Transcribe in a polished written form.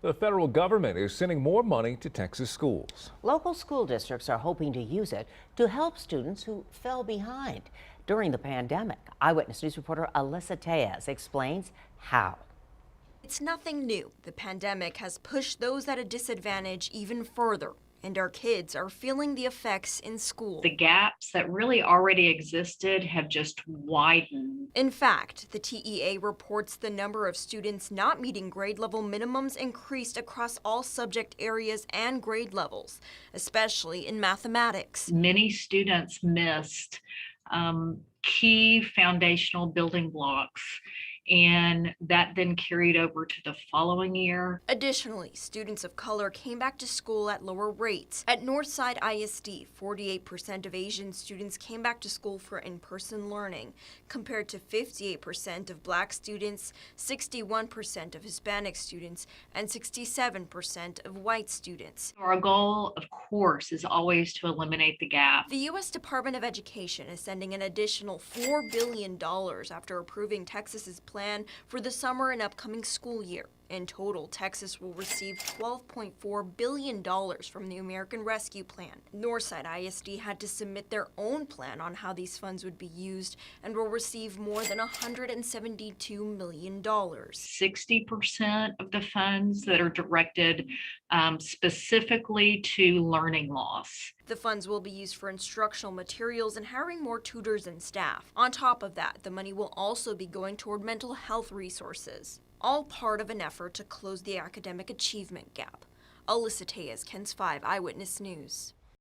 The federal government is sending more money to Texas schools. Local school districts are hoping to use it to help students who fell behind during the pandemic. Eyewitness News reporter Alyssa Tejas explains how. It's nothing new. The pandemic has pushed those at a disadvantage even further, and our kids are feeling the effects in school. The gaps that really already existed have just widened. In fact, the TEA reports the number of students not meeting grade level minimums increased across all subject areas and grade levels, especially in mathematics. Many students missed key foundational building blocks, and that then carried over to the following year. Additionally, students of color came back to school at lower rates. At Northside ISD, 48% of Asian students came back to school for in-person learning, compared to 58% of Black students, 61% of Hispanic students, and 67% of white students. Our goal, of course, is always to eliminate the gap. The U.S. Department of Education is sending an additional $4 billion after approving Texas's plan for the summer and upcoming school year. In total, Texas will receive $12.4 billion from the American Rescue Plan. Northside ISD had to submit their own plan on how these funds would be used and will receive more than $172 million. 60% of the funds that are directed specifically to learning loss. The funds will be used for instructional materials and hiring more tutors and staff. On top of that, the money will also be going toward mental health resources, all part of an effort to close the academic achievement gap. Alyssa Tejas, KENS 5 Eyewitness News.